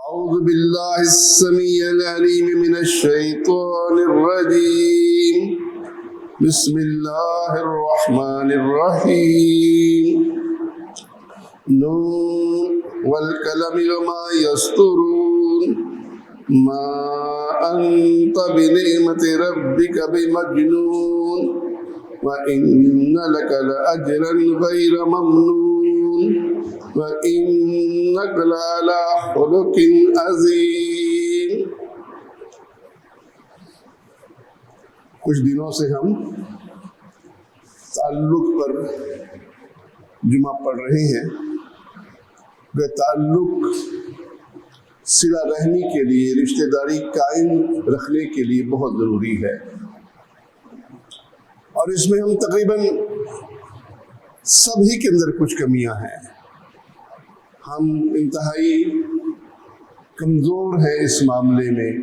أعوذ بالله السميع العليم من الشيطان الرجيم بسم الله الرحمن الرحيم نون والقلم وما يسطرون ما أنت بنعمة ربك بمجنون وإن لك لأجرا غير ممنون وَإِنَّكَ لَعَلَىٰ خُلُقٍ عَظِيمٍ۔ کچھ دنوں سے ہم تعلق پر جمعہ پڑھ رہے ہیں کہ تعلق صلہ رحمی کے لیے، رشتہ داری قائم رکھنے کے لیے بہت ضروری ہے، اور اس میں ہم تقریباً سبھی کے اندر کچھ کمیاں ہیں۔ ہم انتہائی کمزور ہیں اس معاملے میں،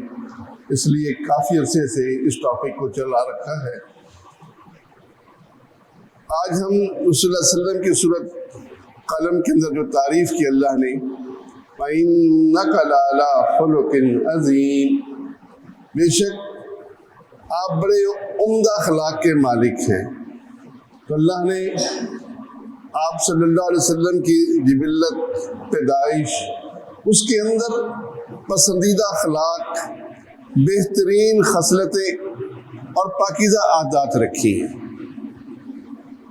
اس لیے کافی عرصے سے اس ٹاپک کو چلا رکھا ہے۔ آج ہم رسول اللہ صلی اللہ علیہ وسلم کی سورۃ قلم کے اندر جو تعریف کی اللہ نے، وَإِنَّكَ لَعَلَىٰ خُلُقٍ عَظِيمٍ، بے شک آپ بڑے عمدہ اخلاق کے مالک ہیں۔ تو اللہ نے آپ صلی اللہ علیہ وسلم کی جبلت، پیدائش، اس کے اندر پسندیدہ اخلاق، بہترین خصلتیں اور پاکیزہ عادات رکھی ہیں،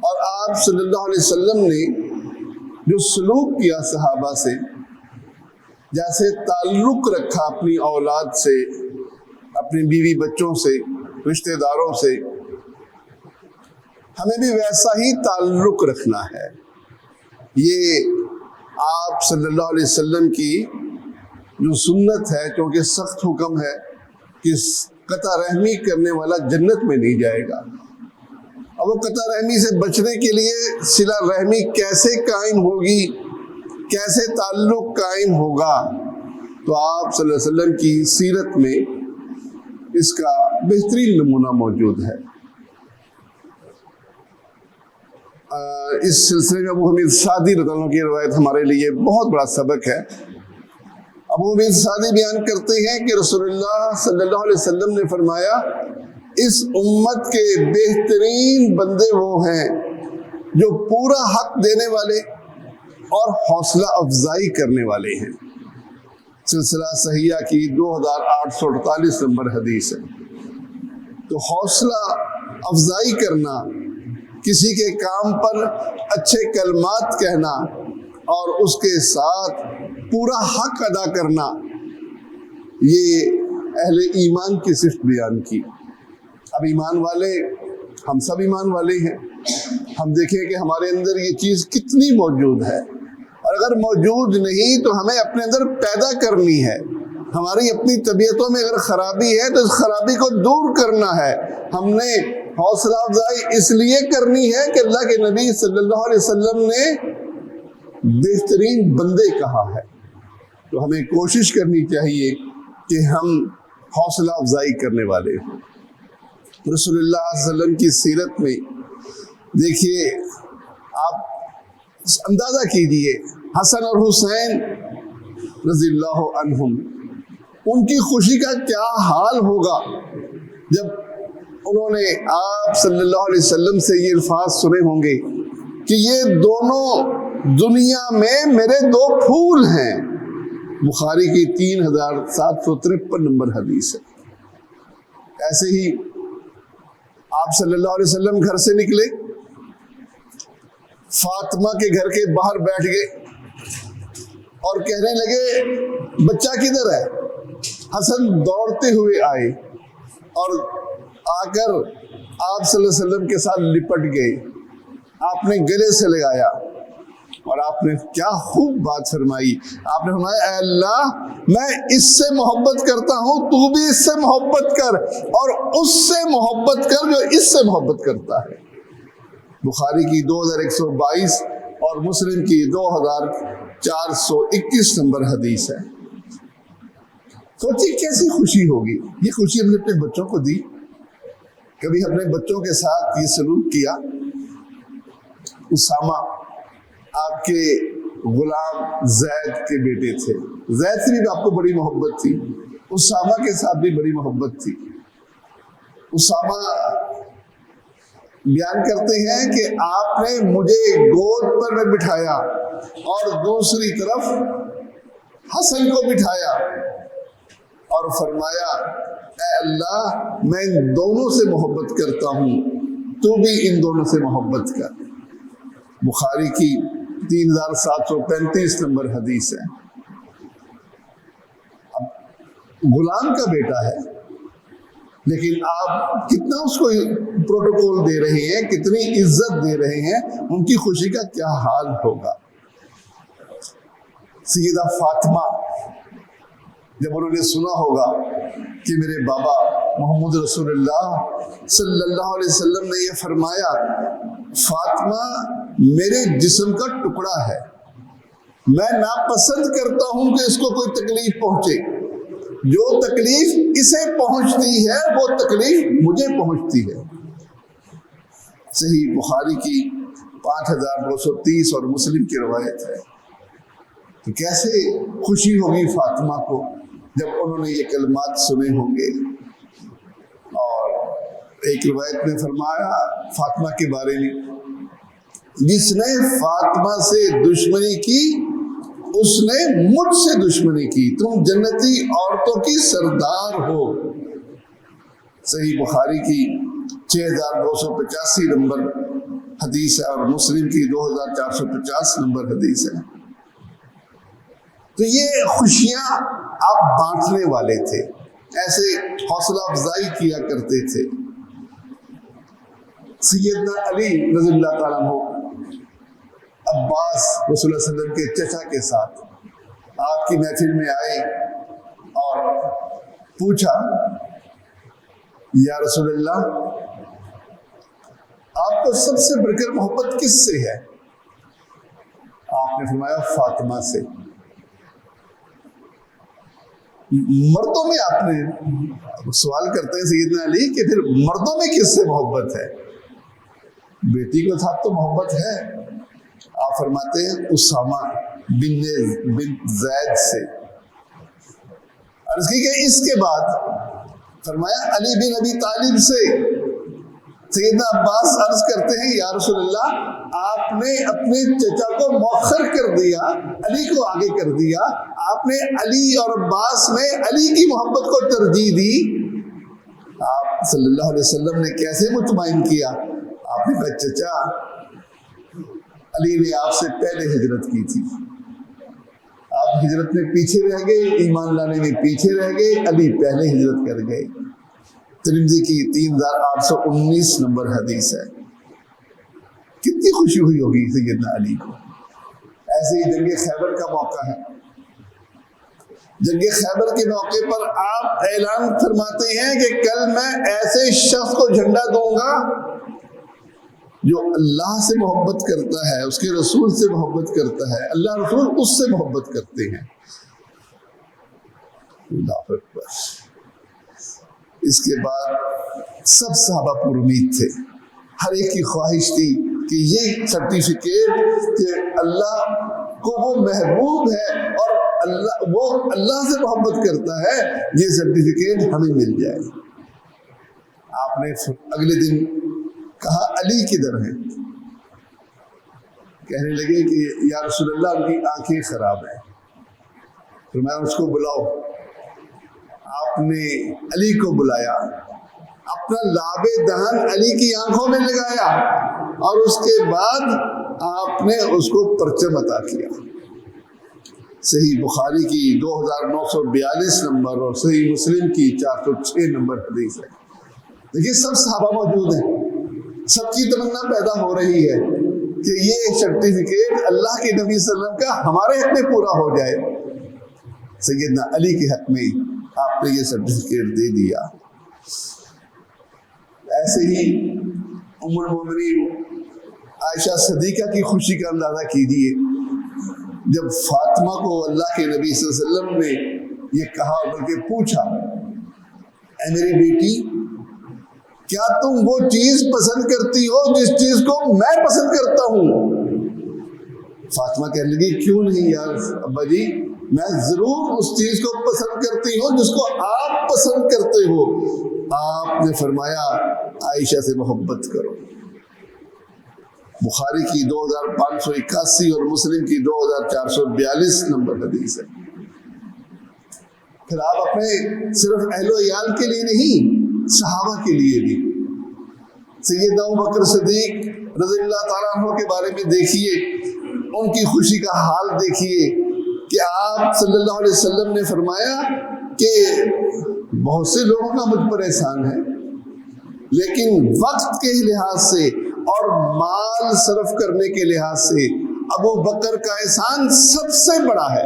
اور آپ صلی اللہ علیہ وسلم نے جو سلوک کیا صحابہ سے، جیسے تعلق رکھا اپنی اولاد سے، اپنی بیوی بچوں سے، رشتہ داروں سے، ہمیں بھی ویسا ہی تعلق رکھنا ہے۔ یہ آپ صلی اللہ علیہ وسلم کی جو سنت ہے، کیونکہ سخت حکم ہے کہ قطع رحمی کرنے والا جنت میں نہیں جائے گا، اور وہ قطع رحمی سے بچنے کے لیے صلہ رحمی کیسے قائم ہوگی، کیسے تعلق قائم ہوگا، تو آپ صلی اللہ علیہ وسلم کی سیرت میں اس کا بہترین نمونہ موجود ہے۔ اس سلسلے میں ابو حمید سعدی رضی اللہ عنہ کی روایت ہمارے لیے بہت بڑا سبق ہے۔ ابو حمید سعدی بیان کرتے ہیں کہ رسول اللہ صلی اللہ علیہ وسلم نے فرمایا، اس امت کے بہترین بندے وہ ہیں جو پورا حق دینے والے اور حوصلہ افزائی کرنے والے ہیں۔ سلسلہ صحیحہ کی 2848 نمبر حدیث ہے۔ تو حوصلہ افزائی کرنا، کسی کے کام پر اچھے کلمات کہنا اور اس کے ساتھ پورا حق ادا کرنا، یہ اہل ایمان کی صفت بیان کی۔ اب ایمان والے، ہم سب ایمان والے ہیں، ہم دیکھیں کہ ہمارے اندر یہ چیز کتنی موجود ہے، اور اگر موجود نہیں تو ہمیں اپنے اندر پیدا کرنی ہے۔ ہماری اپنی طبیعتوں میں اگر خرابی ہے تو اس خرابی کو دور کرنا ہے۔ ہم نے حوصلہ افزائی اس لیے کرنی ہے کہ اللہ کے نبی صلی اللہ علیہ وسلم نے بہترین بندے کہا ہے، تو ہمیں کوشش کرنی چاہیے کہ ہم حوصلہ افزائی کرنے والے ہوں۔ رسول اللہ صلی اللہ علیہ وسلم کی سیرت میں دیکھیے، آپ اندازہ کیجئے حسن اور حسین رضی اللہ عنہم، ان کی خوشی کا کیا حال ہوگا جب انہوں نے آپ صلی اللہ علیہ وسلم سے یہ الفاظ سنے ہوں گے کہ یہ دونوں دنیا میں میرے دو پھول ہیں۔ بخاری کی 3753 نمبر حدیث ہے۔ ایسے ہی آپ صلی اللہ علیہ وسلم گھر سے نکلے، فاطمہ کے گھر کے باہر بیٹھ گئے اور کہنے لگے، بچہ کدھر ہے؟ حسن دوڑتے ہوئے آئے اور آ کر آپ صلی اللہ علیہ وسلم کے ساتھ لپٹ گئے، آپ نے گلے سے لگایا اور آپ نے کیا خوب بات فرمائی۔ آپ نے فرمایا، اے اللہ، میں اس سے محبت کرتا ہوں، تو بھی اس سے محبت کر، اور اس سے محبت کر جو اس سے محبت کرتا ہے۔ بخاری کی 2122 اور مسلم کی 2421 نمبر حدیث ہے۔ سوچیے کیسی خوشی ہوگی۔ یہ خوشی ہم نے اپنے بچوں کو دی، کبھی اپنے بچوں کے ساتھ یہ سلوک کیا؟ اسامہ آپ کے غلام زید کے بیٹے تھے. زید سے بھی آپ کو بڑی محبت تھی, اسامہ کے ساتھ بھی بڑی محبت تھی. اسامہ بیان کرتے ہیں کہ آپ نے مجھے گود پر میں بٹھایا اور دوسری طرف حسن کو بٹھایا اور فرمایا اے اللہ میں ان دونوں سے محبت کرتا ہوں, تو بھی ان دونوں سے محبت کر. بخاری کی 3735 نمبر حدیث ہے. اب غلام کا بیٹا ہے لیکن آپ کتنا اس کو پروٹوکول دے رہے ہیں, کتنی عزت دے رہے ہیں, ان کی خوشی کا کیا حال ہوگا. سیدہ فاطمہ جب انہوں نے سنا ہوگا کہ میرے بابا محمد رسول اللہ صلی اللہ علیہ وسلم نے یہ فرمایا فاطمہ میرے جسم کا ٹکڑا ہے, میں ناپسند کرتا ہوں کہ اس کو کوئی تکلیف پہنچے, جو تکلیف اسے پہنچتی ہے وہ تکلیف مجھے پہنچتی ہے. صحیح بخاری کی 5230 اور مسلم کی روایت ہے. تو کیسے خوشی ہوگی فاطمہ کو جب انہوں نے یہ کلمات سنے ہوں گے. اور ایک روایت میں فرمایا فاطمہ کے بارے میں, جس نے فاطمہ سے دشمنی کی اس نے مجھ سے دشمنی کی, تم جنتی عورتوں کی سردار ہو. صحیح بخاری کی 6285 نمبر حدیث ہے اور مسلم کی 2450 نمبر حدیث ہے. تو یہ خوشیاں آپ بانٹنے والے تھے, ایسے حوصلہ افزائی کیا کرتے تھے. سیدنا علی رضی اللہ تعالیٰ عنہ عباس رسول اللہ صلی اللہ علیہ وسلم کے چچا کے ساتھ آپ کی محفل میں آئے اور پوچھا یا رسول اللہ آپ کو سب سے بڑھ کر محبت کس سے ہے؟ آپ نے فرمایا فاطمہ سے. مردوں میں آپ نے سوال کرتے ہیں سیدنا علی کہ پھر مردوں میں کس سے محبت ہے؟ بیٹی کے ساتھ تو محبت ہے. آپ فرماتے ہیں اسامہ بن زید سے. عرض کی کہ اس کے بعد فرمایا علی بن ابی طالب سے. سیدنا عباس عرض کرتے ہیں یا رسول اللہ آپ نے اپنے چچا کو مؤخر کر دیا, علی کو آگے کر دیا, آپ نے علی اور عباس میں علی کی محبت کو ترجیح دی. آپ صلی اللہ علیہ وسلم نے کیسے مطمئن کیا؟ آپ نے کہا چچا علی نے آپ سے پہلے ہجرت کی تھی, آپ ہجرت میں پیچھے رہ گئے, ایمان لانے میں پیچھے رہ گئے, علی پہلے ہجرت کر گئے. ترمذی کی 3819 نمبر حدیث ہے. کتنی خوشی ہوئی ہوگی سیدنا علی کو. ایسے ہی جنگ خیبر کا موقع ہے. جنگ خیبر کے موقع پر آپ اعلان فرماتے ہیں کہ کل میں ایسے شخص کو جھنڈا دوں گا جو اللہ سے محبت کرتا ہے, اس کے رسول سے محبت کرتا ہے, اللہ رسول اس سے محبت کرتے ہیں. اللہ اکبر. اس کے بعد سب صحابہ پر امید تھے, ہر ایک کی خواہش تھی کہ یہ سرٹیفکیٹ کہ اللہ کو وہ محبوب ہے اور وہ اللہ سے محبت کرتا ہے, یہ سرٹیفکیٹ ہمیں مل جائے. آپ نے اگلے دن کہا علی کدھر ہے؟ کہنے لگے کہ یا رسول اللہ ان کی آنکھیں خراب ہیں. پھر میں اس کو بلاؤ. آپ نے علی کو بلایا, اپنا لاب دہن علی کی آنکھوں میں لگایا اور اس کے بعد آپ نے اس کو پرچم عطا کیا. صحیح بخاری کی 2942 نمبر اور صحیح مسلم کی 406 نمبر حدیث ہے. دیکھیے سب صحابہ موجود ہیں, سب کی تمنا پیدا ہو رہی ہے کہ یہ سرٹیفکیٹ اللہ کے نبی صلی اللہ علیہ وسلم کا ہمارے حق میں پورا ہو جائے. سیدنا علی کے حق میں آپ نے یہ سرٹیفکیٹ دے دیا. ایسے ہی ام المومنین عائشہ صدیقہ کی خوشی کا اندازہ کیجیے جب فاطمہ کو اللہ کے نبی صلی اللہ علیہ وسلم نے یہ کہا بلکہ پوچھا اے میری بیٹی کیا تم وہ چیز پسند کرتی ہو جس چیز کو میں پسند کرتا ہوں؟ فاطمہ کہنے لگی کیوں نہیں یار ابا جی، میں ضرور اس چیز کو پسند کرتی ہوں جس کو آپ پسند کرتے ہو۔ آپ نے فرمایا عائشہ سے محبت کرو۔ بخاری کی 2581 اور مسلم کی 2442 نمبر حدیث ہے۔ پھر آپ اپنے صرف اہل و عیال کے لیے نہیں، صحابہ کے لیے بھی سیدنا ابوبکر صدیق رضی اللہ تعالیٰ عنہ کے بارے میں دیکھیے، ان کی خوشی کا حال دیکھیے کہ آپ صلی اللہ علیہ وسلم نے فرمایا کہ بہت سے لوگوں کا مجھ پر احسان ہے، لیکن وقت کے لحاظ سے اور مال صرف کرنے کے لحاظ سے ابو بکر کا احسان سب سے بڑا ہے۔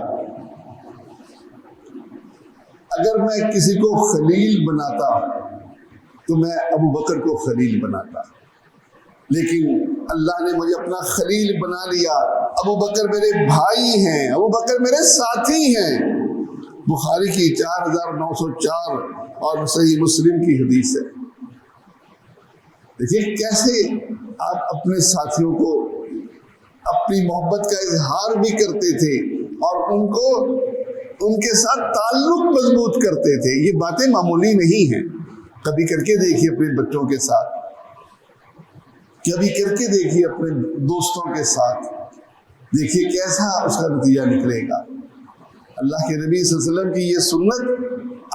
اگر میں کسی کو خلیل بناتا تو میں ابو بکر کو خلیل بناتا، لیکن اللہ نے مجھے اپنا خلیل بنا لیا۔ ابو بکر میرے بھائی ہیں، ابو بکر میرے ساتھی ہیں۔ بخاری کی 4904 اور صحیح مسلم کی حدیث ہے۔ دیکھیے کیسے آپ اپنے ساتھیوں کو اپنی محبت کا اظہار بھی کرتے تھے اور ان کے ساتھ تعلق مضبوط کرتے تھے۔ یہ باتیں معمولی نہیں ہیں۔ کبھی کر کے دیکھیے اپنے بچوں کے ساتھ، کبھی کر کے دیکھیے اپنے دوستوں کے ساتھ، دیکھیے کیسا اس کا نتیجہ نکلے گا۔ اللہ کے نبی صلی اللہ علیہ وسلم کی یہ سنت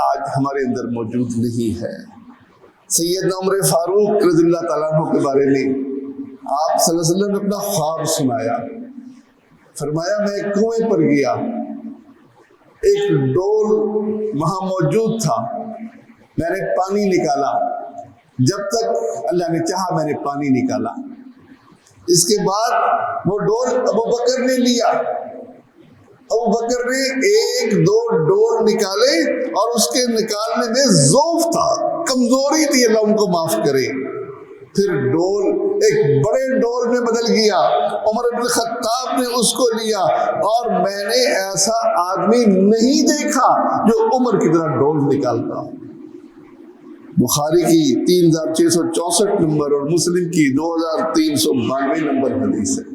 آج ہمارے اندر موجود نہیں ہے۔ سیدنا عمر فاروق رضی اللہ تعالیٰ عنہ کے بارے میں آپ صلی اللہ علیہ وسلم نے اپنا خواب سنایا۔ فرمایا میں ایک کنویں پر گیا، ایک ڈول وہاں موجود تھا، میں نے پانی نکالا، جب تک اللہ نے چاہا میں نے پانی نکالا۔ اس کے بعد وہ ڈول ابو بکر نے لیا، ابو بکر نے ایک دو ڈول نکالے اور اس کے نکالنے میں ضعف تھا، کمزوری تھی، اللہ ان کو معاف کرے۔ پھر ڈول ایک بڑے ڈول میں بدل گیا، عمر بن الخطاب نے اس کو لیا، اور میں نے ایسا آدمی نہیں دیکھا جو عمر کی طرح ڈول نکالتا۔ بخاری کی 3664 نمبر اور مسلم کی 2392 نمبر حدیث ہے۔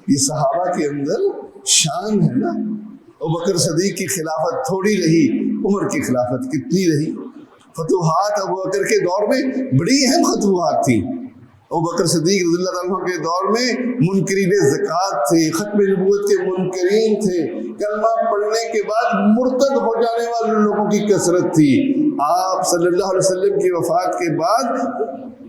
یہ صحابہ کے اندر شان ہے نا۔ ابوبکر صدیق کی خلافت تھوڑی رہی، عمر کی خلافت کتنی رہی۔ فتوحات ابوبکر کے دور میں بڑی اہم فتوحات تھی۔ ابوبکر صدیق رضی اللہ عنہ کے دور میں منکرین زکوٰۃ تھے، ختم نبوت کے منکرین تھے، کلمہ پڑھنے کے بعد مرتد ہو جانے والے لوگوں کی کثرت تھی۔ آپ صلی اللہ علیہ وسلم کی وفات کے بعد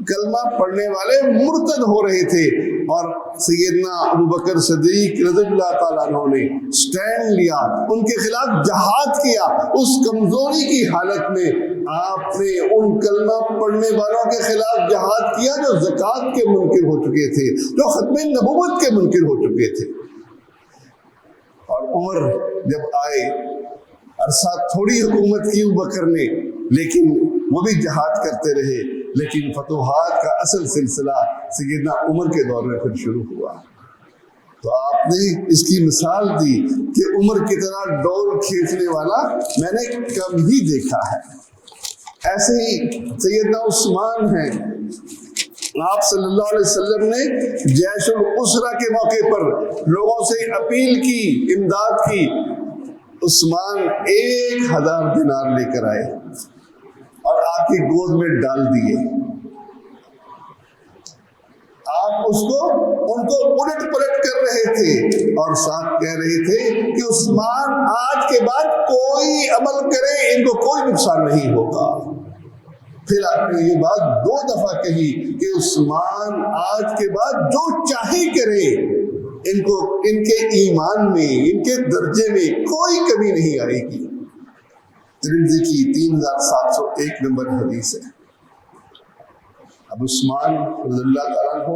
کلمہ پڑھنے والے مرتد ہو رہے تھے، اور سیدنا ابوبکر صدیق رضی اللہ تعالیٰ عنہ نے سٹینڈ لیا، ان کے خلاف جہاد کیا۔ اس کمزوری کی حالت میں آپ نے ان کلمہ پڑھنے والوں کے خلاف جہاد کیا جو زکوٰۃ کے منکر ہو چکے تھے، جو ختم نبوت کے منکر ہو چکے تھے۔ اور عمر جب آئے، عرصہ تھوڑی حکومت کی ابوبکر نے، لیکن وہ بھی جہاد کرتے رہے، لیکن فتوحات کا اصل سلسلہ سیدنا عمر کے دور میں پھر شروع ہوا۔ تو آپ نے اس کی مثال دی کہ عمر کی طرح ڈول کھینچنے والا میں نے کم ہی دیکھا ہے۔ ایسے ہی سیدنا عثمان ہیں، آپ صلی اللہ علیہ وسلم نے جیش الاسرہ کے موقع پر لوگوں سے اپیل کی، امداد کی۔ عثمان 1000 دینار لے کر آئے اور آپ کی گود میں ڈال دیے۔ آپ ان کو الٹ پلٹ کر رہے تھے اور ساتھ کہہ رہے تھے کہ عثمان آج کے بعد کوئی عمل کرے ان کو کوئی نقصان نہیں ہوگا۔ پھر آپ نے یہ بات 2 دفعہ کہی کہ عثمان آج کے بعد جو چاہے کرے، ان کے ایمان میں، ان کے درجے میں کوئی کمی نہیں آئے گی۔ ترمذی کی 3701 نمبر حدیث ہے۔ اب عثمان رضی اللہ تعالیٰ عنہ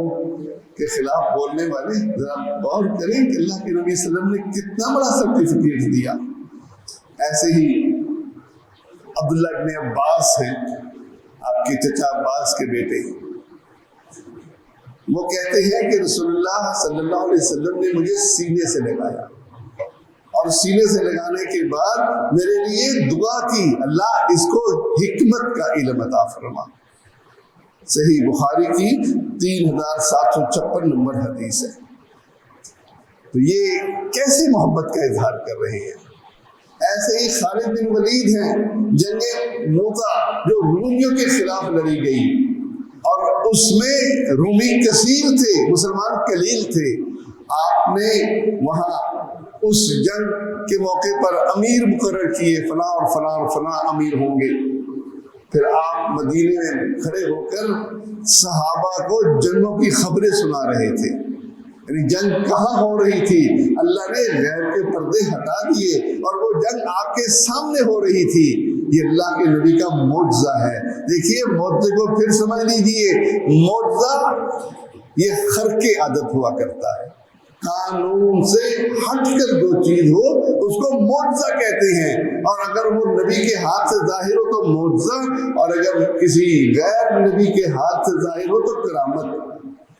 کے خلاف بولنے والے ذرا غور کریں کہ اللہ کے نبی صلی اللہ علیہ وسلم نے کتنا بڑا سرٹیفکیٹ دیا۔ ایسے ہی عبداللہ ابن عباس ہیں، آپ کے چچا عباس کے بیٹے، وہ کہتے ہیں کہ رسول اللہ صلی اللہ علیہ وسلم نے مجھے سینے سے لگایا، اور سینے سے لگانے کے بعد میرے لیے دعا کی، اللہ اس کو حکمت کا علم عطا فرما۔ صحیح بخاری کی 3756 نمبر حدیث ہے۔ تو یہ کیسے محبت کا اظہار کر رہے ہیں. ایسے ہی خالد بن ولید ہیں، جنگ موتا جو رومیوں کے خلاف لڑی گئی اور اس میں رومی کثیر تھے، مسلمان قلیل تھے. آپ نے وہاں اس جنگ کے موقع پر امیر مقرر کیے، فلاں اور فلاں اور فلاں امیر ہوں گے. پھر آپ مدینے میں کھڑے ہو کر صحابہ کو جنگوں کی خبریں سنا رہے تھے. یعنی جنگ کہاں ہو رہی تھی، اللہ نے غیب کے پردے ہٹا دیے اور وہ جنگ آپ کے سامنے ہو رہی تھی. یہ اللہ کے نبی کا معجزہ ہے. دیکھیے معجزے کو پھر سمجھ لیجئے. معجزہ یہ خرق عادت ہوا کرتا ہے. قانون سے ہٹ کر جو چیز ہو اس کو معجزہ کہتے ہیں، اور اگر وہ نبی کے ہاتھ سے ظاہر ہو تو معجزہ، اور اگر کسی غیر نبی کے ہاتھ سے ظاہر ہو تو کرامت.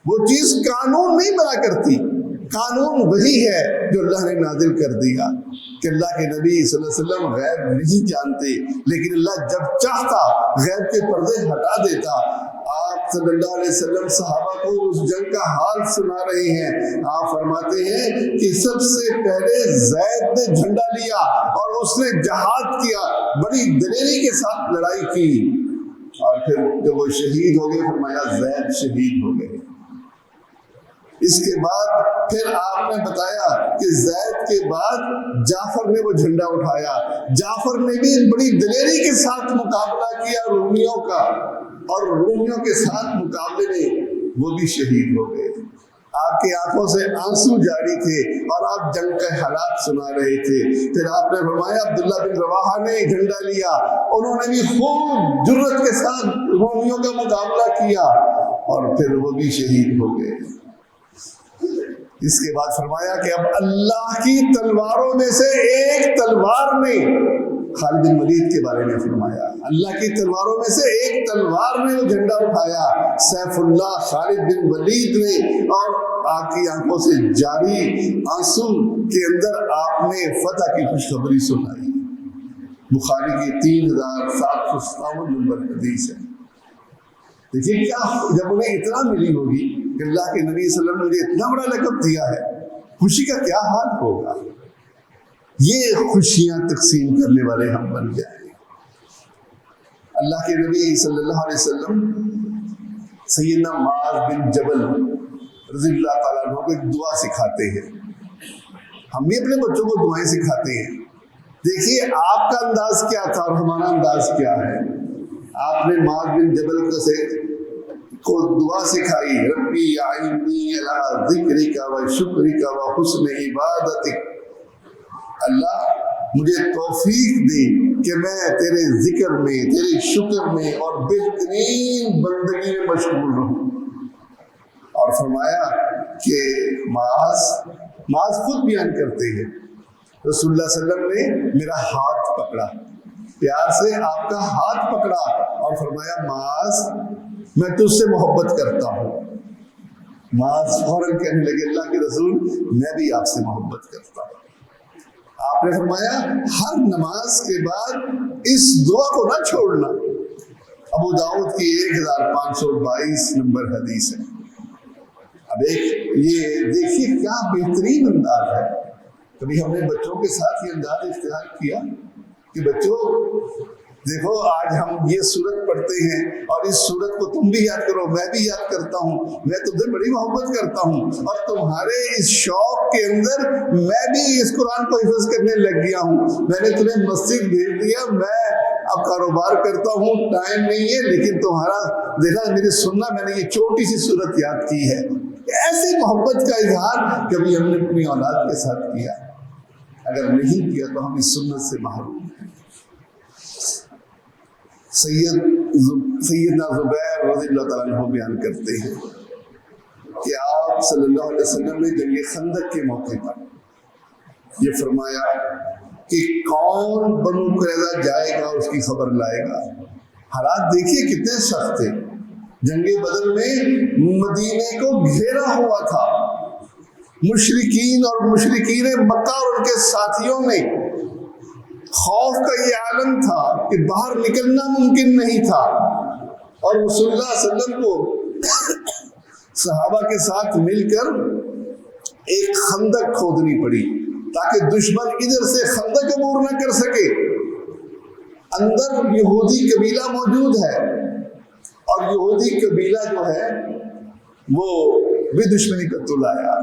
وہ چیز قانون نہیں بنا کرتی، قانون وہی ہے جو اللہ نے نازل کر دیا. کہ اللہ کے نبی صلی اللہ علیہ وسلم غیب نہیں جانتے، لیکن اللہ جب چاہتا غیب کے پردے ہٹا دیتا. آپ صلی اللہ علیہ وسلم صحابہ کو اس جنگ کا حال سنا رہے ہیں. آپ فرماتے ہیں کہ سب سے پہلے زید نے جھنڈا لیا اور اس نے جہاد کیا، بڑی دلیری کے ساتھ لڑائی کی، اور پھر جب وہ شہید ہو گئے فرمایا زید شہید ہو گئے. اس کے بعد پھر آپ نے بتایا کہ زید کے بعد جعفر نے وہ جھنڈا اٹھایا. جعفر نے بھی بڑی دلیری کے ساتھ مقابلہ کیا رومیوں کا، اور رومیوں کے ساتھ مقابلے میں وہ بھی شہید ہو گئے. آپ کی آنکھوں سے آنسو جاری تھے اور آپ جنگ کے حالات سنا رہے تھے. پھر آپ نے فرمایا عبداللہ بن رواحہ نے جھنڈا لیا، انہوں نے بھی خوب جرت کے ساتھ رومیوں کا مقابلہ کیا، اور پھر وہ بھی شہید ہو گئے. اس کے بعد فرمایا کہ اب اللہ کی تلواروں میں سے ایک تلوار نے، خالد بن ولید کے بارے میں فرمایا، اللہ کی تلواروں میں سے ایک تلوار نے وہ جھنڈا اٹھایا، سیف اللہ خالد بن ولید نے. اور آپ کی آنکھوں سے جاری آنسو کے اندر آپ نے فتح کی خوشخبری سنائی. بخاری کی 3757 نمبر حدیث ہے. دیکھیے کیا، جب انہیں اتنا ملی ہوگی کہ اللہ کے نبی صلی اللہ علیہ وسلم نے مجھے اتنا بڑا لقب دیا ہے، خوشی کا کیا حال ہوگا. یہ خوشیاں تقسیم کرنے والے ہم بن جائیں. اللہ کے نبی صلی اللہ علیہ وسلم سیدنا معاذ بن جبل رضی اللہ تعالیٰ عنہ کو ایک دعا سکھاتے ہیں. ہم بھی اپنے بچوں کو دعائیں سکھاتے ہیں. دیکھیے آپ کا انداز کیا تھا اور ہمارا انداز کیا ہے. آپ نے معاذ بن جبل کو دعا سکھائی، ربی اعینی علی ذکرک و شکرک و حسن عبادتک. اللہ مجھے توفیق دے کہ میں تیرے ذکر میں، تیرے شکر میں اور بہترین بندگی میں مشغول رہوں. اور فرمایا کہ معاذ خود بیان کرتے ہیں رسول اللہ صلی اللہ علیہ وسلم نے میرا ہاتھ پکڑا، پیار سے آپ کا ہاتھ پکڑا اور فرمایا معاذ میں تجھ سے محبت کرتا ہوں. معاذ فوراً کہنے لگے اللہ کے رسول میں بھی آپ سے محبت کرتا ہوں. آپ نے فرمایا ہر نماز کے بعد اس دعا کو نہ چھوڑنا. ابو داؤد کی 1522 نمبر حدیث ہے. اب یہ دیکھیے کیا بہترین انداز ہے. کبھی ہم نے بچوں کے ساتھ یہ انداز اختیار کیا کہ بچوں دیکھو آج ہم یہ سورت پڑھتے ہیں اور اس سورت کو تم بھی یاد کرو، میں بھی یاد کرتا ہوں، میں تم سے بڑی محبت کرتا ہوں، اور تمہارے اس شوق کے اندر میں بھی اس قرآن کو حفظ کرنے لگ گیا ہوں. میں نے تمہیں مسجد بھیج دیا، میں اب کاروبار کرتا ہوں، ٹائم نہیں ہے، لیکن تمہارا دیکھا میری سننا، میں نے یہ چھوٹی سی سورت یاد کی ہے. ایسی محبت کا اظہار کبھی ہم نے اپنی اولاد کے ساتھ کیا؟ اگر نہیں کیا تو ہم اس سنت سے محروم ہیں. سیدنا زبیر رضی اللہ تعالیٰ عنہ بیان کرتے ہیں کہ آپ صلی اللہ علیہ وسلم نے جنگ خندق کے موقع پر یہ فرمایا کہ کون بنو قریظہ جائے گا اس کی خبر لائے گا. حالات دیکھیے کتنے سخت تھے. جنگ بدر میں مدینے کو گھیرا ہوا تھا. مشرکین اور مشرکین مکہ اور ان کے ساتھیوں میں خوف کا یہ عالم تھا کہ باہر نکلنا ممکن نہیں تھا. اور رسول اللہ صلی اللہ علیہ وسلم کو صحابہ کے ساتھ مل کر ایک خندق کھودنی پڑی تاکہ دشمن ادھر سے خندق عبور نہ کر سکے. اندر یہودی قبیلہ موجود ہے اور یہودی قبیلہ جو ہے وہ بھی دشمنی کا تل آیا.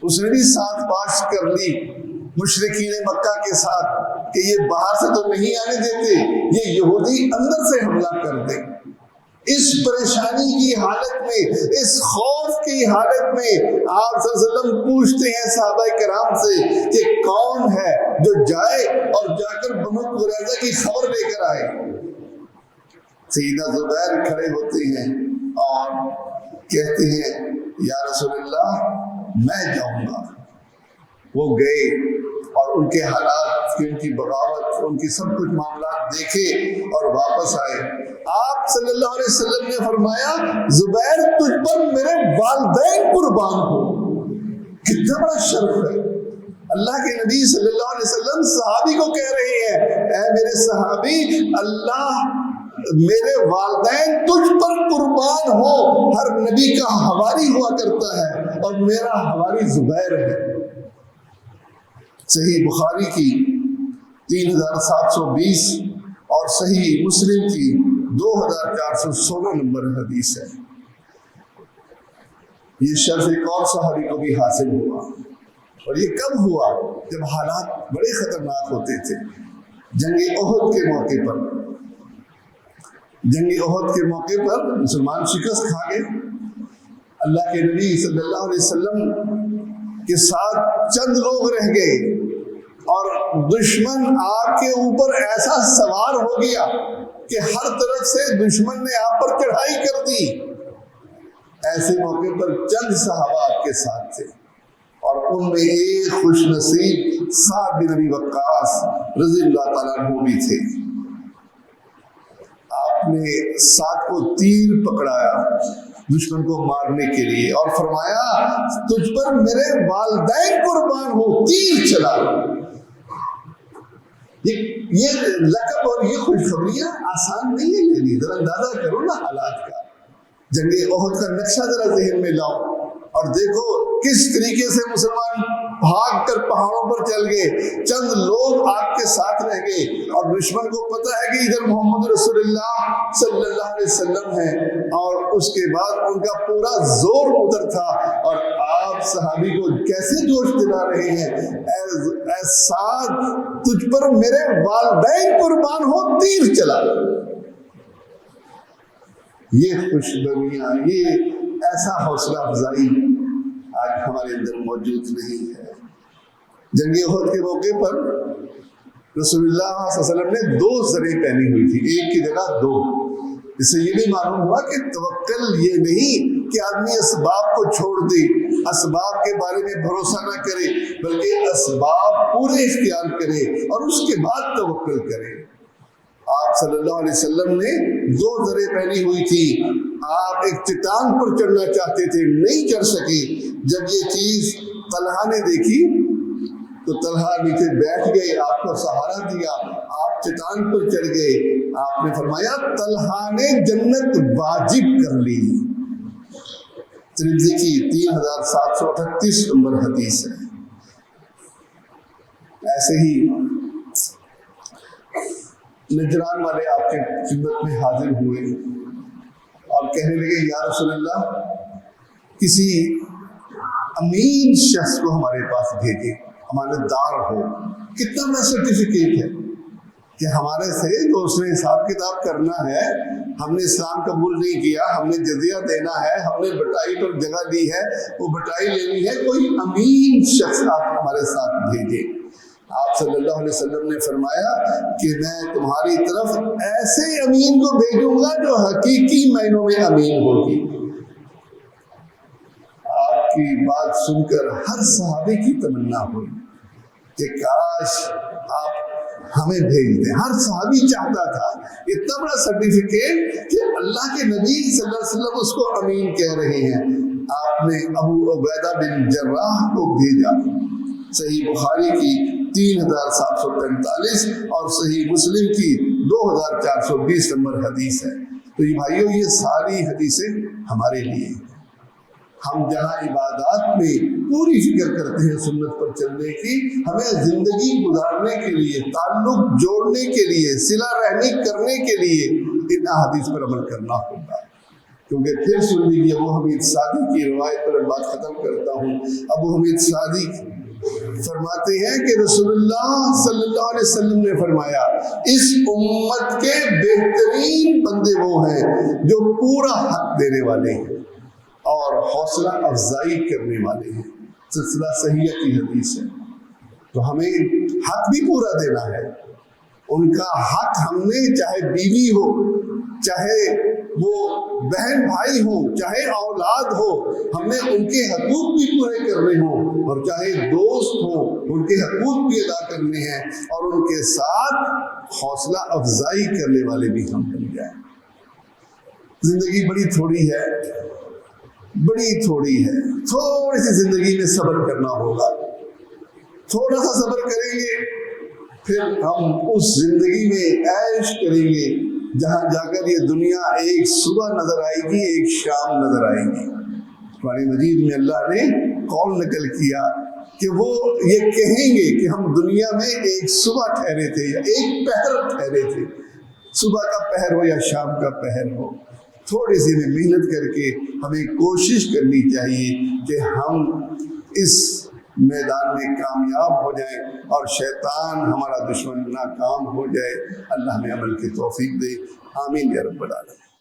اس نے بھی ساتھ باش کر لی مشرکین مکہ کے ساتھ کہ یہ باہر سے تو نہیں آنے دیتے, یہ یہودی اندر سے حملہ کر دیں. اس پریشانی کی حالت میں, اس خوف کی حالت میں آپ صلی اللہ علیہ وسلم پوچھتے ہیں صحابہ کرام سے کہ کون ہے جو جائے اور جا کر بنو قریظہ کی خبر لے کر آئے. سیدنا زبیر کھڑے ہوتے ہیں اور کہتے ہیں یا رسول اللہ میں جاؤں گا. وہ گئے اور ان کے حالات, ان کی بغاوت, ان کی سب کچھ معاملات دیکھے اور واپس آئے. آپ صلی اللہ علیہ وسلم نے فرمایا زبیر تجھ پر میرے والدین قربان ہو. کتنا بڑا شرف ہے. اللہ کے نبی صلی اللہ علیہ وسلم صحابی کو کہہ رہے ہیں اے میرے صحابی, اللہ میرے والدین تجھ پر قربان ہو. ہر نبی کا حواری ہوا کرتا ہے اور میرا حواری زبیر ہے. صحیح بخاری کی 3720 اور صحیح مسلم کی 2416 نمبر حدیث ہے. یہ شرف ایک اور صحابی کو بھی حاصل ہوا, اور یہ کب ہوا؟ جب حالات بڑے خطرناک ہوتے تھے. جنگ احد کے موقع پر, جنگ احد کے موقع پر مسلمان شکست کھا گئے. اللہ کے نبی صلی اللہ علیہ وسلم کے ساتھ چند لوگ رہ گئے اور دشمن آپ کے اوپر ایسا سوار ہو گیا کہ ہر طرف سے دشمن نے آپ پر چڑھائی کر دی. ایسے موقع پر چند صحابہ آپ کے ساتھ تھے اور ان میں ایک خوش نصیب سعد بن ابی وقاص رضی اللہ تعالیٰ عنہ بھی تھے. آپ نے سعد کو تیر پکڑایا دشمن کو مارنے کے لیے اور فرمایا تجھ پر میرے والدین قربان ہو, تیر چلا. یہ لقب اور یہ خوشخبریاں آسان نہیں ہے لینی. ذرا اندازہ کرو نا حالات کا. جنگ احد کا نقشہ ذرا ذہن میں لاؤ اور دیکھو کس طریقے سے مسلمان بھاگ کر پہاڑوں پر چل گئے. چند لوگ آپ کے ساتھ رہ گئے اور دشمن کو پتا ہے کہ ادھر محمد رسول اللہ صلی اللہ علیہ وسلم ہے, اور اس کے بعد ان کا پورا زور ادھر تھا. اور آپ صحابی کو کیسے جوش دلا رہے ہیں, اے سعد تجھ پر میرے والدین قربان ہو, تیر چلا. یہ خوشبویاں, یہ ایسا حوصلہ افزائی آج ہمارے اندر موجود نہیں ہے. جنگ احد کے موقع پر رسول اللہ صلی اللہ علیہ وسلم نے 2 زریں پہنی ہوئی تھی, ایک کی جگہ 2. اس سے یہ بھی معلوم ہوا کہ توکل یہ نہیں کہ آدمی اسباب کو چھوڑ دے, اسباب کے بارے میں بھروسہ نہ کرے, بلکہ اسباب پورے اختیار کرے اور اس کے بعد توکل کرے. آپ صلی اللہ علیہ وسلم نے 2 زریں پہنی ہوئی تھی. آپ ایک چٹان پر چڑھنا چاہتے تھے, نہیں چڑھ سکے. جب یہ چیز طلحہ نے دیکھی تو طلحہ نیچے بیٹھ گئے, آپ کو سہارا دیا, آپ چٹان پر چڑھ گئے. آپ نے فرمایا طلحہ نے جنت واجب کر لی. ترمذی کی 3738 نمبر حدیث ہے. ایسے ہی نجران والے آپ کے خدمت میں حاضر ہوئے اور کہنے لگے یا رسول اللہ کسی امین شخص کو ہمارے پاس بھیجے, امانت دار ہو. کتنا بڑا سرٹیفکیٹ ہے کہ ہمارے سے جو اس نے حساب کتاب کرنا ہے, ہم نے اسلام قبول نہیں کیا, ہم نے جزیہ دینا ہے, ہم نے بٹائی پر جگہ لی ہے, وہ بٹائی لینی ہے, کوئی امین شخص آپ ہمارے ساتھ بھیجے. آپ صلی اللہ علیہ وسلم نے فرمایا کہ میں تمہاری طرف ایسے امین کو بھیجوں گا جو حقیقی معنوں میں امین ہوگی. آپ کی بات سن کر ہر صحابی کی تمنا ہوئی کہ کاش آپ ہمیں بھیج دیں. ہر صحابی چاہتا تھا اتنا بڑا سرٹیفکیٹ کہ اللہ کے نبی صلی اللہ علیہ وسلم اس کو امین کہہ رہے ہیں. آپ نے ابو عبیدہ بن جراح کو بھیجا. صحیح بخاری کی 3745 اور صحیح مسلم کی 2420 نمبر حدیث ہے. تو یہ بھائیوں, یہ ساری حدیثیں ہمارے لیے, ہم جہاں عبادات میں پوری فکر کرتے ہیں سنت پر چلنے کی، ہمیں زندگی گزارنے کے لیے، تعلق جوڑنے کے لیے، صلہ رحمی کرنے کے لیے ان احادیث پر عمل کرنا ہوگا۔ کیونکہ پھر سن لیجیے ابو حمید سعدی کی روایت پر بات ختم کرتا ہوں۔ ابو حمید سعدی فرماتے ہیں کہ رسول اللہ صلی اللہ علیہ وسلم نے فرمایا، اس امت کے بہترین بندے وہ ہیں جو پورا حق دینے والے ہیں اور حوصلہ افزائی کرنے والے ہیں۔ سلسلہ صحیحہ کی حدیث ہے۔ تو ہمیں حق بھی پورا دینا ہے۔ ان کا حق ہم نے، چاہے بیوی ہو، چاہے وہ بہن بھائی ہو، چاہے اولاد ہو، ہم نے ان کے حقوق بھی پورے کرنے ہوں، اور چاہے دوست ہو ان کے حقوق بھی ادا کرنے ہیں، اور ان کے ساتھ حوصلہ افزائی کرنے والے بھی ہم بن جائیں۔ زندگی بڑی تھوڑی ہے، بڑی تھوڑی ہے، تھوڑی سی زندگی میں صبر کرنا ہوگا۔ تھوڑا سا صبر کریں گے، پھر ہم اس زندگی میں عیش کریں گے جہاں جا کر یہ دنیا ایک صبح نظر آئے گی، ایک شام نظر آئے گی۔ قرآن مجید میں اللہ نے قول نقل کیا کہ وہ یہ کہیں گے کہ ہم دنیا میں ایک صبح ٹھہرے تھے یا ایک پہر ٹھہرے تھے، صبح کا پہر ہو یا شام کا پہر ہو۔ تھوڑی سی میں محنت کر کے ہمیں کوشش کرنی چاہیے کہ ہم اس میدان میں کامیاب ہو جائیں اور شیطان ہمارا دشمن ناکام ہو جائے۔ اللہ ہمیں عمل کی توفیق دے، آمین یا رب العالمین۔